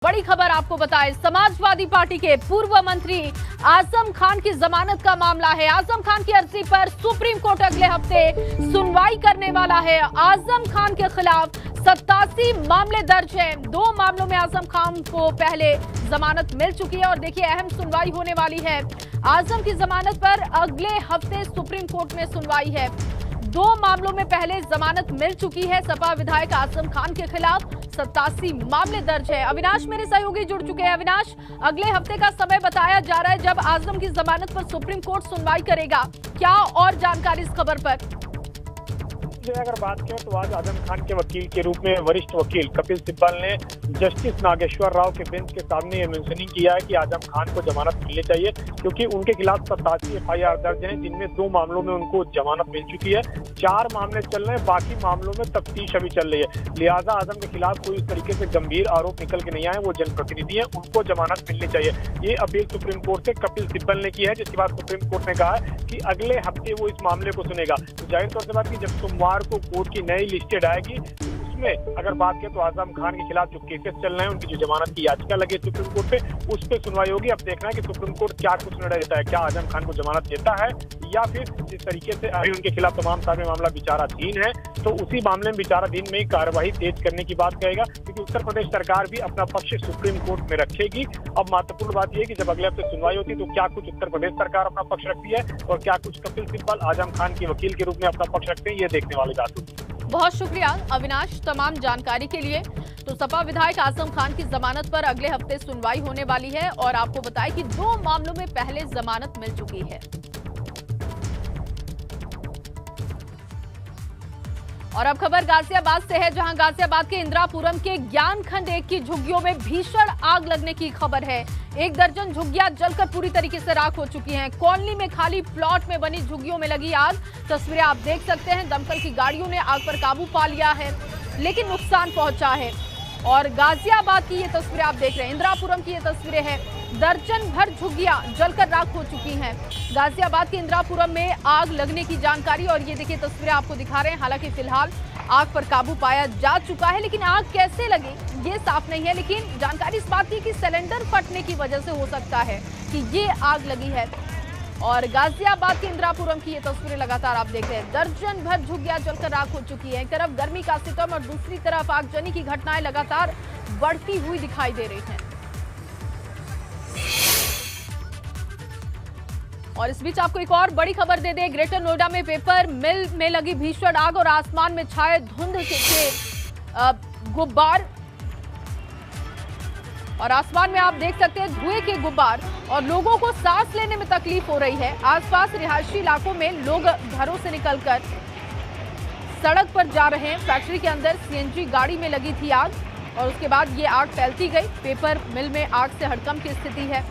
बड़ी खबर आपको बताएं, समाजवादी पार्टी के पूर्व मंत्री आजम खान की जमानत का मामला है। आजम खान की अर्जी पर सुप्रीम कोर्ट अगले हफ्ते सुनवाई करने वाला है। आजम खान के खिलाफ 87 मामले दर्ज हैं। 2 मामलों में आजम खान को पहले जमानत मिल चुकी है और देखिए अहम सुनवाई होने वाली है। आजम की जमानत पर अगले हफ्ते सुप्रीम कोर्ट में सुनवाई है। 2 मामलों में पहले जमानत मिल चुकी है। सपा विधायक आजम खान के खिलाफ 87 मामले दर्ज है। अविनाश मेरे सहयोगी जुड़ चुके हैं। अविनाश, अगले हफ्ते का समय बताया जा रहा है जब आजम की जमानत पर सुप्रीम कोर्ट सुनवाई करेगा। क्या और जानकारी इस खबर पर? अगर बात करें तो आज आजम खान के वकील के रूप में वरिष्ठ वकील कपिल सिब्बल ने जस्टिस नागेश्वर राव के बेंच के सामने ये मेंशनिंग किया है कि आजम खान को जमानत मिलनी चाहिए, क्योंकि उनके खिलाफ 87 FIR दर्ज हैं, जिनमें 2 मामलों में उनको जमानत मिल चुकी है। 4 मामले चल रहे हैं, बाकी मामलों में तफ्तीश अभी चल रही है। लिहाजा आजम के खिलाफ कोई इस तरीके से गंभीर आरोप निकल के नहीं आए, वो जनप्रतिनिधि है, उनको जमानत मिलनी चाहिए। ये अपील सुप्रीम कोर्ट से कपिल सिब्बल ने की है, जिसके बाद सुप्रीम कोर्ट ने कहा है कि अगले हफ्ते वो इस मामले को सुनेगा। तो जाहिर तौर से बात की जब सोमवार को कोर्ट की नई लिस्टेड आएगी, उसमें अगर बात करें तो आजम खान के खिलाफ जो केसेस चल रहे हैं, उनकी जो जमानत की याचिका लगी है सुप्रीम कोर्ट पे, उस पे सुनवाई होगी। अब देखना है कि सुप्रीम कोर्ट क्या कुछ निर्णय देता है, क्या आजम खान को जमानत देता है या फिर जिस तरीके से अभी उनके खिलाफ तमाम सारे मामला विचाराधीन है, तो उसी मामले में विचाराधीन में ही कार्यवाही तेज करने की बात कहेगा, क्योंकि उत्तर प्रदेश सरकार भी अपना पक्ष सुप्रीम कोर्ट में रखेगी। अब महत्वपूर्ण बात यह कि जब अगले हफ्ते सुनवाई होती है तो क्या कुछ उत्तर प्रदेश सरकार अपना पक्ष रखती है और क्या कुछ कपिल सिब्बल आजम खान के वकील के रूप में अपना पक्ष रखते हैं, ये देखने वाली बात होगी। बहुत शुक्रिया अविनाश तमाम जानकारी के लिए। तो सपा विधायक आजम खान की जमानत पर अगले हफ्ते सुनवाई होने वाली है और आपको बताएं कि 2 मामलों में पहले जमानत मिल चुकी है। और अब खबर गाजियाबाद से है, जहां गाजियाबाद के इंदिरापुरम के ज्ञानखंड 1 की झुग्गियों में भीषण आग लगने की खबर है। 1 दर्जन झुग्गियां जलकर पूरी तरीके से राख हो चुकी हैं। कॉलोनी में खाली प्लॉट में बनी झुग्गियों में लगी आग। तस्वीरें आप देख सकते हैं। दमकल की गाड़ियों ने आग पर काबू पा लिया है, लेकिन नुकसान पहुंचा है। और गाजियाबाद की ये तस्वीरें आप देख रहे हैं, इंदिरापुरम की ये तस्वीरें हैं। दर्जन भर झुग्गियां जलकर राख हो चुकी हैं। गाजियाबाद के इंदिरापुरम में आग लगने की जानकारी और ये देखिए तस्वीरें आपको दिखा रहे हैं। हालांकि फिलहाल आग पर काबू पाया जा चुका है, लेकिन आग कैसे लगी ये साफ नहीं है। लेकिन जानकारी इस बात की कि सिलेंडर फटने की वजह से हो सकता है कि ये आग लगी है। और गाजियाबाद के इंदिरापुरम की ये तस्वीरें लगातार आप देख रहे हैं। दर्जन भर झुग्गियां जलकर राख हो चुकी है। एक तरफ गर्मी का सितम और दूसरी तरफ आगजनी की घटनाएं लगातार बढ़ती हुई दिखाई दे रही हैं। और इस बीच आपको एक और बड़ी खबर दे दें, ग्रेटर नोएडा में पेपर मिल में लगी भीषण आग और आसमान में छाए धुंध के गुब्बार। और आसमान में आप देख सकते हैं धुएं के गुब्बार और लोगों को सांस लेने में तकलीफ हो रही है। आसपास रिहायशी इलाकों में लोग घरों से निकलकर सड़क पर जा रहे हैं। फैक्ट्री के अंदर CNG गाड़ी में लगी थी आग और उसके बाद ये आग फैलती गई। पेपर मिल में आग से हड़कंप की स्थिति है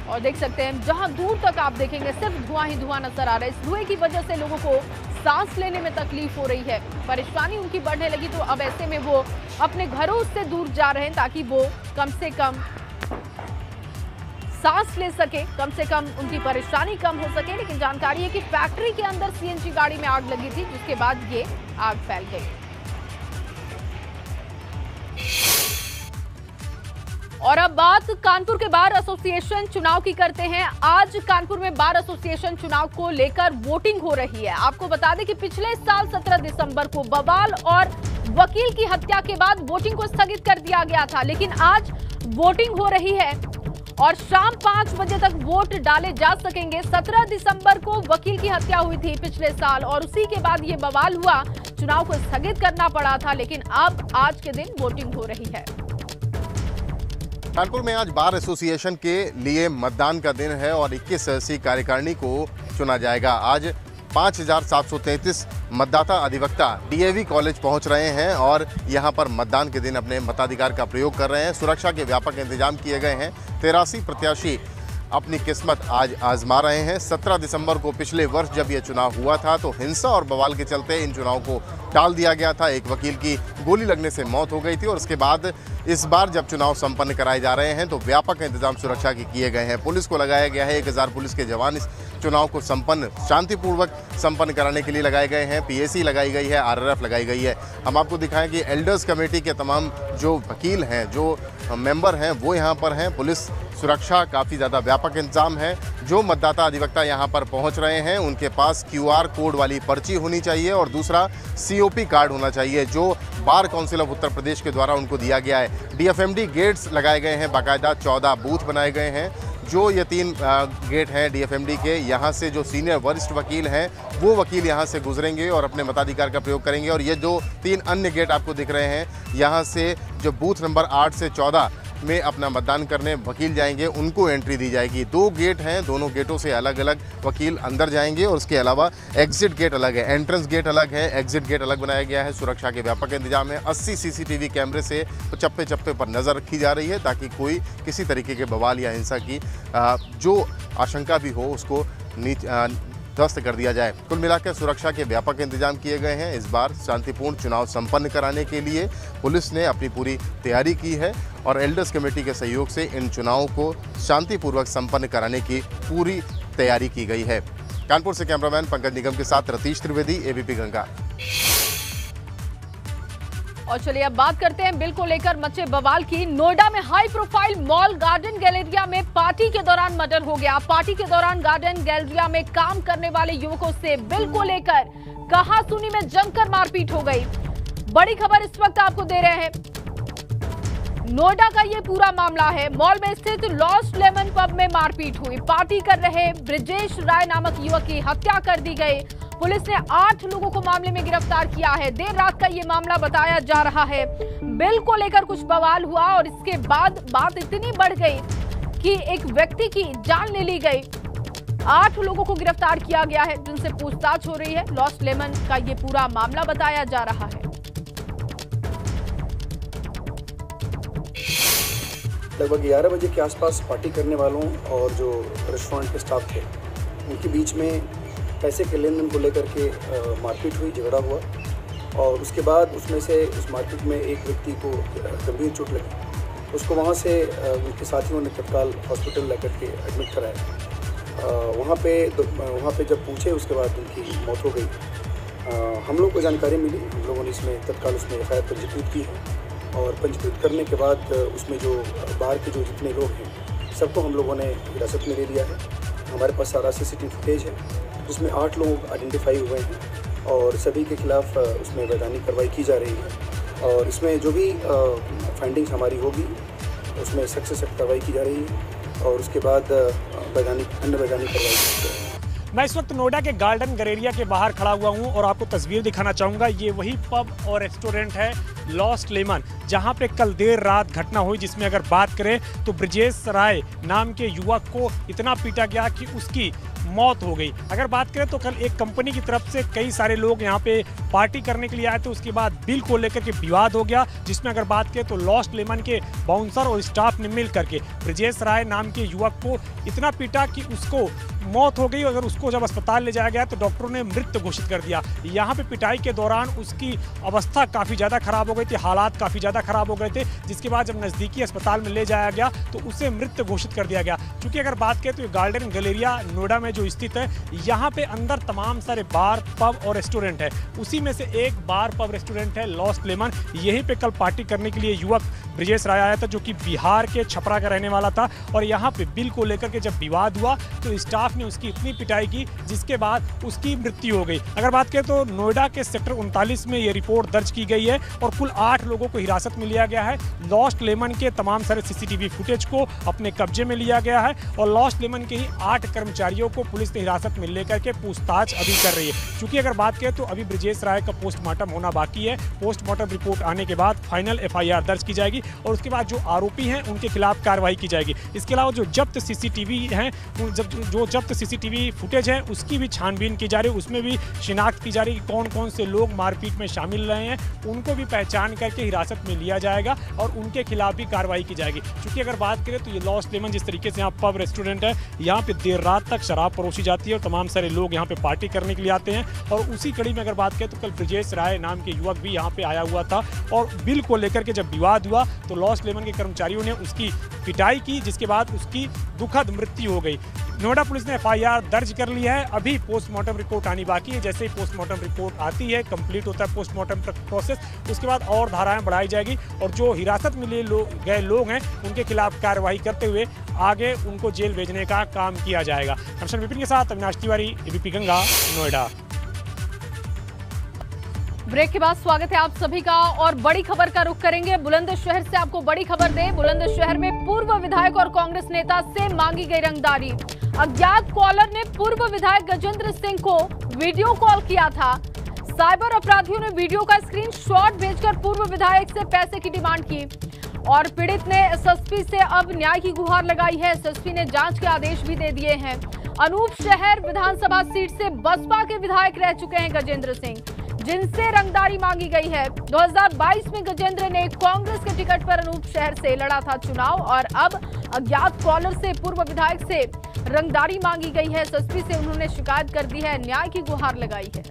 और देख सकते हैं जहां दूर तक आप देखेंगे सिर्फ धुआं ही धुआं नजर आ रहा है। इस धुएं की वजह से लोगों को सांस लेने में तकलीफ हो रही है, परेशानी उनकी बढ़ने लगी। तो अब ऐसे में वो अपने घरों से दूर जा रहे हैं ताकि वो कम से कम सांस ले सके, कम से कम उनकी परेशानी कम हो सके। लेकिन जानकारी है कि फैक्ट्री के अंदर CNG गाड़ी में आग लगी थी, जिसके बाद ये आग फैल गई। और अब बात कानपुर के बार एसोसिएशन चुनाव की करते हैं। आज कानपुर में बार एसोसिएशन चुनाव को लेकर वोटिंग हो रही है। आपको बता दें कि पिछले साल 17 दिसंबर को बवाल और वकील की हत्या के बाद वोटिंग को स्थगित कर दिया गया था, लेकिन आज वोटिंग हो रही है और शाम 5 बजे तक वोट डाले जा सकेंगे। 17 दिसंबर को वकील की हत्या हुई थी पिछले साल और उसी के बाद ये बवाल हुआ, चुनाव को स्थगित करना पड़ा था, लेकिन अब आज के दिन वोटिंग हो रही है। कानपुर में आज बार एसोसिएशन के लिए मतदान का दिन है और 21 सदस्यीय कार्यकारिणी को चुना जाएगा। आज 5733 मतदाता अधिवक्ता DAV कॉलेज पहुंच रहे हैं और यहां पर मतदान के दिन अपने मताधिकार का प्रयोग कर रहे हैं। सुरक्षा के व्यापक इंतजाम किए गए हैं। 83 प्रत्याशी अपनी किस्मत आज आजमा रहे हैं। 17 दिसंबर को पिछले वर्ष जब यह चुनाव हुआ था तो हिंसा और बवाल के चलते इन चुनाव को टाल दिया गया था। एक वकील की गोली लगने से मौत हो गई थी और उसके बाद इस बार जब चुनाव संपन्न कराए जा रहे हैं तो व्यापक इंतजाम सुरक्षा के किए गए हैं। पुलिस को लगाया गया है, 1000 पुलिस के जवान इस चुनाव को शांतिपूर्वक संपन्न कराने के लिए लगाए गए हैं। पीएसी लगाई गई है, आरआरएफ लगाई गई है। हम आपको दिखाएं कि एल्डर्स कमेटी के तमाम जो वकील हैं, जो मेंबर हैं, वो यहाँ पर हैं। पुलिस सुरक्षा काफ़ी ज़्यादा व्यापक इंतजाम है। जो मतदाता अधिवक्ता यहाँ पर पहुँच रहे हैं उनके पास QR कोड वाली पर्ची होनी चाहिए और दूसरा COP कार्ड होना चाहिए जो bar council of Uttar Pradesh के द्वारा उनको दिया गया है। DFMD गेट्स लगाए गए हैं, बाकायदा 14 बूथ बनाए गए हैं। जो ये 3 गेट हैं DFMD के, यहाँ से जो सीनियर वरिष्ठ वकील हैं वो वकील यहाँ से गुजरेंगे और अपने मताधिकार का प्रयोग करेंगे। और ये जो 3 अन्य गेट आपको दिख रहे हैं, यहाँ से जो बूथ नंबर 8 से 14 में अपना मतदान करने वकील जाएंगे उनको एंट्री दी जाएगी। 2 गेट हैं, दोनों गेटों से अलग अलग वकील अंदर जाएंगे और उसके अलावा एग्जिट गेट अलग है, एंट्रेंस गेट अलग है, एग्जिट गेट अलग बनाया गया है। सुरक्षा के व्यापक इंतजाम है। 80 CCTV कैमरे से चप्पे चप्पे पर नज़र रखी जा रही है ताकि कोई किसी तरीके के बवाल या हिंसा की जो आशंका भी हो उसको ध्वस्त कर दिया जाए। कुल मिलाकर सुरक्षा के व्यापक इंतजाम किए गए हैं। इस बार शांतिपूर्ण चुनाव संपन्न कराने के लिए पुलिस ने अपनी पूरी तैयारी की है और एल्डर्स कमेटी के सहयोग से इन चुनावों को शांतिपूर्वक संपन्न कराने की पूरी तैयारी की गई है। कानपुर से कैमरामैन पंकज निगम के साथ रतीश त्रिवेदी, ABP गंगा। और चलिए अब बात करते हैं बिल को लेकर मचे बवाल की। नोएडा में high profile mall garden Galleria में पार्टी के दौरान मर्डर हो गया। पार्टी के दौरान गार्डन गैलेरिया में काम करने वाले युवकों से बिल को लेकर कहासुनी में जमकर मारपीट हो गई। बड़ी खबर इस वक्त आपको दे रहे हैं, नोएडा का ये पूरा मामला है। मॉल में स्थित लॉस्ट लेमन पब में मारपीट हुई। पार्टी कर रहे ब्रिजेश राय नामक युवक की हत्या कर दी गई। पुलिस ने 8 लोगों को मामले में गिरफ्तार किया है। देर रात का ये मामला बताया जा रहा है। बिल को लेकर कुछ बवाल हुआ और इसके बाद बात इतनी बढ़ गई कि एक व्यक्ति की जान ले ली गई। 8 लोगों को गिरफ्तार किया गया है जिनसे पूछताछ हो रही है। लॉस्ट लेमन का ये पूरा मामला बताया जा रहा है। लगभग 11 बजे के आसपास पार्टी करने वालों और जो रेस्टोरेंट के स्टाफ थे उनके बीच में पैसे के लेन देन को लेकर के मारपीट हुई, झगड़ा हुआ और उसके बाद उसमें से उस मारपीट में एक व्यक्ति को गंभीर चोट लगी। उसको वहाँ से उनके साथियों ने तत्काल हॉस्पिटल लेकर के एडमिट कराया। वहाँ पे जब पूछे उसके बाद उनकी मौत हो गई। हम लोग को जानकारी मिली, हम लोगों ने इसमें तत्काल उसमें FIR पंजीकृत की है और पंजीकृत करने के बाद उसमें जो बाहर के जो जितने लोग हैं सबको हम लोगों ने हिरासत में ले लिया है। हमारे पास सारा CCTV फुटेज है जिसमें 8 लोग आइडेंटिफाई हुए हैं और सभी के खिलाफ उसमें वैधानिक कार्रवाई की जा रही है और इसमें जो भी फाइंडिंग्स हमारी होगी उसमें सख्त से सख्त कार्रवाई की जा रही है और उसके बाद अन्य वैधानिक कार्रवाई की जाएगी। मैं इस वक्त नोएडा के गार्डन गैलेरिया के बाहर खड़ा हुआ हूं और आपको तस्वीर दिखाना चाहूँगा। ये वही पब और रेस्टोरेंट है लॉस्ट लेमन, जहां पे कल देर रात घटना हुई, जिसमें अगर बात करें तो ब्रिजेश राय नाम के युवक को इतना पीटा गया कि उसकी मौत हो गई। अगर बात करें तो कल एक कंपनी की तरफ से कई सारे लोग यहाँ पे पार्टी करने के लिए आए थे। उसके बाद बिल को लेकर के विवाद हो गया, जिसमें अगर बात करें तो लॉस्ट लेमन के बाउंसर और स्टाफ ने मिल करके ब्रिजेश राय नाम के युवक को इतना पीटा कि उसको मौत हो गई। अगर उसको जब अस्पताल ले जाया गया तो डॉक्टरों ने मृत घोषित कर दिया। यहाँ पे पिटाई के दौरान उसकी अवस्था काफ़ी ज़्यादा खराब हो गई थी, हालात काफ़ी ज़्यादा खराब हो गए थे, जिसके बाद जब नज़दीकी अस्पताल में ले जाया गया तो उसे मृत घोषित कर दिया गया। चूँकि अगर बात करें तो ये गार्डन गैलेरिया नोएडा में जो स्थित है, यहाँ पे अंदर तमाम सारे बार, पब और रेस्टोरेंट है। उसी में से एक बार, पब, रेस्टोरेंट है लॉस्ट लेमन। यहीं पे कल पार्टी करने के लिए युवक ब्रिजेश राय आया था, जो कि बिहार के छपरा का रहने वाला था। और यहाँ पे बिल को लेकर के जब विवाद हुआ तो स्टाफ ने उसकी इतनी पिटाई की जिसके बाद उसकी मृत्यु हो गई। अगर बात करें तो नोएडा के सेक्टर 39 में ये रिपोर्ट दर्ज की गई है और कुल 8 लोगों को हिरासत में लिया गया है। लॉस्ट लेमन के तमाम सारे CCTV फुटेज को अपने कब्जे में लिया गया है और लॉस्ट लेमन के ही 8 कर्मचारियों को पुलिस ने हिरासत में लेकर के पूछताछ अभी कर रही है। चूंकि अगर बात करें तो अभी ब्रिजेश राय का पोस्टमार्टम होना बाकी है। पोस्टमार्टम रिपोर्ट आने के बाद फाइनल FIR दर्ज की जाएगी और उसके बाद जो आरोपी हैं उनके खिलाफ कार्रवाई की जाएगी। इसके अलावा जो जब्त सीसीटीवी हैं, जो जब्त सीसीटीवी फुटेज है उसकी भी छानबीन की जा रही है, उसमें भी शिनाख्त की जा रही है कि कौन कौन से लोग मारपीट में शामिल रहे हैं, उनको भी पहचान करके हिरासत में लिया जाएगा और उनके खिलाफ भी कार्रवाई की जाएगी। क्योंकि अगर बात करें तो ये लॉस्ट लेमन जिस तरीके से यहाँ पब रेस्टोरेंट है, यहाँ पे देर रात तक शराब परोसी जाती है और तमाम सारे लोग यहाँ पे पार्टी करने के लिए आते हैं। और उसी कड़ी में अगर बात करें तो कल ब्रिजेश राय नाम के युवक भी यहाँ पे आया हुआ था और बिल को लेकर के जब विवाद हुआ तो लॉस्ट लेमन के कर्मचारियों ने उसकी पिटाई की, जिसके बाद उसकी दुखद मृत्यु हो गई। नोएडा पुलिस ने एफआईआर दर्ज कर लिया है। अभी पोस्टमार्टम रिपोर्ट आनी बाकी है। जैसे ही पोस्टमार्टम रिपोर्ट आती है, कंप्लीट होता है पोस्टमार्टम प्रोसेस, उसके बाद और धाराएं बढ़ाई जाएगी और जो हिरासत में लिए गए लोग हैं उनके खिलाफ कार्रवाई करते हुए आगे उनको जेल भेजने का काम किया जाएगा। कैमरामैन विपिन के साथ अविनाश तिवारी, एबीपी गंगा, नोएडा। ब्रेक के बाद स्वागत है आप सभी का और बड़ी खबर का रुख करेंगे बुलंदशहर से। आपको बड़ी खबर दें, बुलंदशहर में पूर्व विधायक और कांग्रेस नेता से मांगी गई रंगदारी। अज्ञात कॉलर ने पूर्व विधायक गजेंद्र सिंह को वीडियो कॉल किया था। साइबर अपराधियों ने वीडियो का स्क्रीनशॉट भेजकर पूर्व विधायक से पैसे की डिमांड की और पीड़ित ने एसएसपी से अब न्याय की गुहार लगाई है। एसएसपी ने जांच के आदेश भी दे दिए हैं। अनूपशहर विधानसभा सीट से बसपा के विधायक रह चुके हैं गजेंद्र सिंह, जिनसे रंगदारी मांगी गई है। 2022 में गजेंद्र ने कांग्रेस के टिकट पर अनूपशहर से लड़ा था चुनाव और अब अज्ञात कॉलर से पूर्व विधायक से रंगदारी मांगी गई है। एसएसपी से उन्होंने शिकायत कर दी है, न्याय की गुहार लगाई है।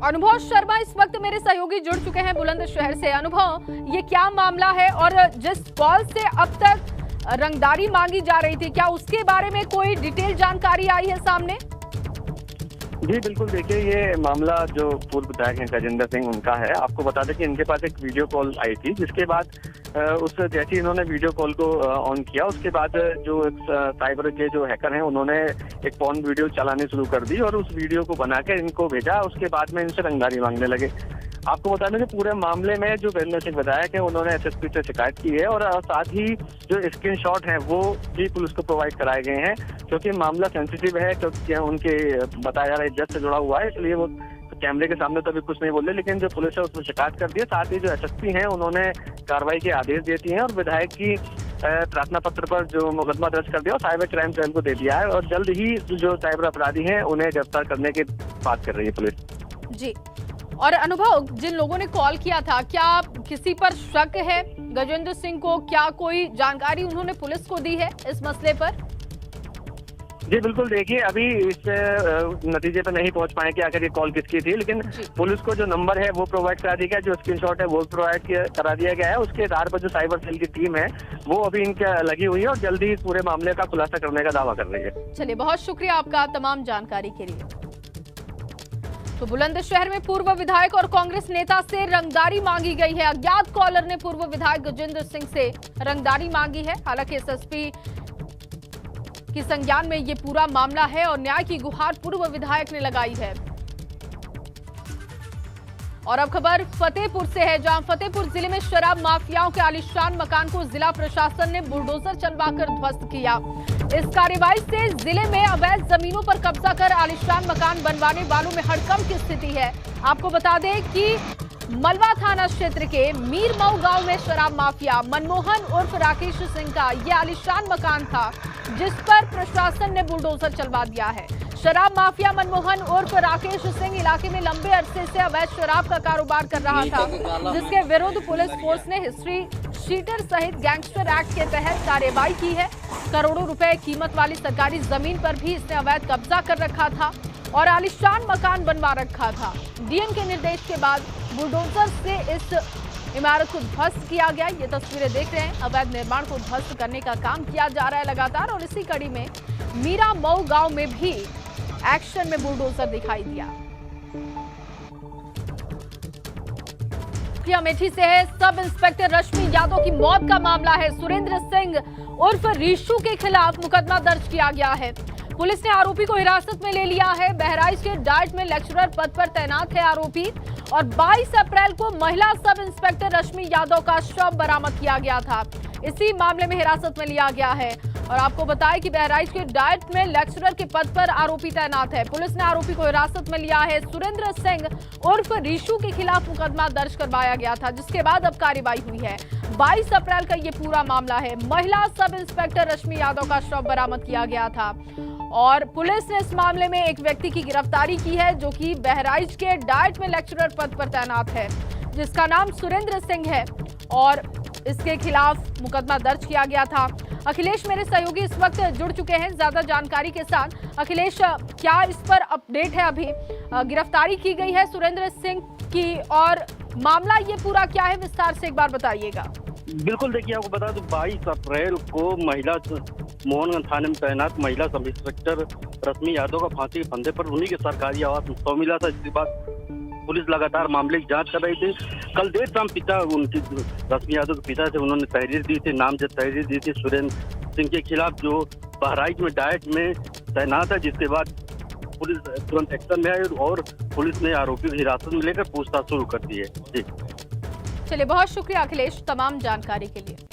अनुभव शर्मा इस वक्त मेरे सहयोगी जुड़ चुके हैं बुलंदशहर से। अनुभव, ये क्या मामला है और जिस कॉल से अब तक रंगदारी मांगी जा रही थी, क्या उसके बारे में कोई डिटेल जानकारी आई है सामने? जी बिल्कुल, देखिए ये मामला जो पूर्व विधायक हैं गजेंद्र सिंह उनका है। आपको बता दें कि इनके पास एक वीडियो कॉल आई थी, जिसके बाद उस जैसे इन्होंने वीडियो कॉल को ऑन किया उसके बाद जो साइबर के जो हैकर हैं उन्होंने एक पॉर्न वीडियो चलानी शुरू कर दी और उस वीडियो को बनाकर इनको भेजा। उसके बाद में इनसे रंगदारी मांगने लगे। आपको बता दें कि पूरे मामले में जो गजेंद्र सिंह विधायक है उन्होंने एसएसपी से शिकायत की है और साथ ही जो स्क्रीनशॉट हैं वो भी पुलिस को प्रोवाइड कराए गए हैं, क्योंकि मामला सेंसिटिव है, क्योंकि उनके बताया जा रहा है इज्जत से जुड़ा हुआ है, इसलिए वो कैमरे के सामने तो अभी कुछ नहीं बोल रहे। लेकिन जो पुलिस है उसमें शिकायत कर दी है। साथ ही जो एसएसपी हैं उन्होंने कार्रवाई के आदेश दे दिए हैं और विधायक की प्रार्थना पत्र पर जो मुकदमा दर्ज कर दिया और साइबर क्राइम सेल को दे दिया है और जल्द ही जो साइबर अपराधी हैं उन्हें गिरफ्तार करने की बात कर रही है पुलिस। जी, और अनुभव, जिन लोगों ने कॉल किया था, क्या किसी पर शक है गजेंद्र सिंह को? क्या कोई जानकारी उन्होंने पुलिस को दी है इस मसले पर? जी बिल्कुल, देखिए अभी इस नतीजे पर नहीं पहुंच पाए कि आखिर ये कॉल किसकी थी, लेकिन पुलिस को जो नंबर है वो प्रोवाइड करा दिया गया, जो स्क्रीनशॉट है वो प्रोवाइड करा दिया गया है। उसके आधार पर जो साइबर सेल की टीम है वो अभी इनके लगी हुई है और जल्दी इस पूरे मामले का खुलासा करने का दावा कर रही है। चलिए, बहुत शुक्रिया आपका तमाम जानकारी के लिए। तो बुलंदशहर में पूर्व विधायक और कांग्रेस नेता से रंगदारी मांगी गई है। अज्ञात कॉलर ने पूर्व विधायक गजेंद्र सिंह से रंगदारी मांगी है। हालांकि एसएसपी की संज्ञान में ये पूरा मामला है और न्याय की गुहार पूर्व विधायक ने लगाई है। और अब खबर फतेहपुर से है, जहां फतेहपुर जिले में शराब माफियाओं के आलीशान मकान को जिला प्रशासन ने बुलडोजर चलवाकर ध्वस्त किया। इस कार्रवाई से जिले में अवैध जमीनों पर कब्जा कर आलीशान मकान बनवाने वालों में हड़कंप की स्थिति है। आपको बता दें कि मलवा थाना क्षेत्र के मीरमऊ गांव में शराब माफिया मनमोहन उर्फ राकेश सिंह का यह आलीशान मकान था, जिस पर प्रशासन ने बुलडोजर चलवा दिया है। शराब माफिया मनमोहन उर्फ राकेश सिंह इलाके में लंबे अरसे से अवैध शराब का कारोबार कर रहा था, जिसके विरुद्ध पुलिस फोर्स ने हिस्ट्री शीटर सहित गैंगस्टर एक्ट के तहत कार्रवाई की है। करोड़ों रुपए कीमत वाली सरकारी जमीन पर भी इसने अवैध कब्जा कर रखा था और आलीशान मकान बनवा रखा था। डीएम के निर्देश के बाद बुलडोजर से इस इमारत को ध्वस्त किया गया। ये तस्वीरें देख रहे हैं, अवैध निर्माण को ध्वस्त करने का काम किया जा रहा है लगातार। और इसी कड़ी में मीरामऊ गांव में भी एक्शन में बुलडोजर दिखाई दिया। अमेठी से है, सब इंस्पेक्टर रश्मि यादव की मौत का मामला है। सुरेंद्र सिंह उर्फ रीशू के खिलाफ मुकदमा दर्ज किया गया है। पुलिस ने आरोपी को हिरासत में ले लिया है। बहराइच के डाइट में लेक्चरर पद पर तैनात है आरोपी और 22 अप्रैल को महिला सब इंस्पेक्टर रश्मि यादव का शव बरामद किया गया था। इसी मामले में हिरासत में लिया गया है और आपको बताएं कि बहराइच के डाइट में लेक्चरर के पद पर आरोपी तैनात है। पुलिस ने आरोपी को हिरासत में लिया है। सुरेंद्र सिंह उर्फ रीशु के खिलाफ मुकदमा दर्ज करवाया गया था, जिसके बाद अब कार्रवाई हुई है। 22 अप्रैल का ये पूरा मामला है। महिला सब इंस्पेक्टर रश्मि यादव का शव बरामद किया गया था और पुलिस ने इस मामले में एक व्यक्ति की गिरफ्तारी की है, जो कि बहराइच के डाइट में लेक्चरर पद पर तैनात है, जिसका नाम सुरेंद्र सिंह है और इसके खिलाफ मुकदमा दर्ज किया गया था। अखिलेश मेरे सहयोगी इस वक्त जुड़ चुके हैं ज्यादा जानकारी के साथ। अखिलेश, क्या इस पर अपडेट है? अभी गिरफ्तारी की गई है सुरेंद्र सिंह की और मामला ये पूरा क्या है, विस्तार से एक बार बताइएगा। बिल्कुल, देखिए आपको बता दूं 22 अप्रैल को महिला मोहनगंज थाने में तैनात महिला सब इंस्पेक्टर रश्मि यादव का फांसी के फंदे पर उन्हीं के सरकारी आवास में शव मिला था। इसके बाद पुलिस लगातार मामले की जांच कर रही थी। कल देर शाम पिता उनकी रश्मि यादव के पिता थे, उन्होंने तहरीर दी थी, नामजद तहरीर दी थी सुरेंद्र सिंह के खिलाफ, जो बहराइच में डाइट में तैनात है। जिसके बाद पुलिस तुरंत एक्शन में आई और पुलिस ने आरोपी को हिरासत में लेकर पूछताछ शुरू कर दी है। जी चलिए, बहुत शुक्रिया अखिलेश तमाम जानकारी के लिए।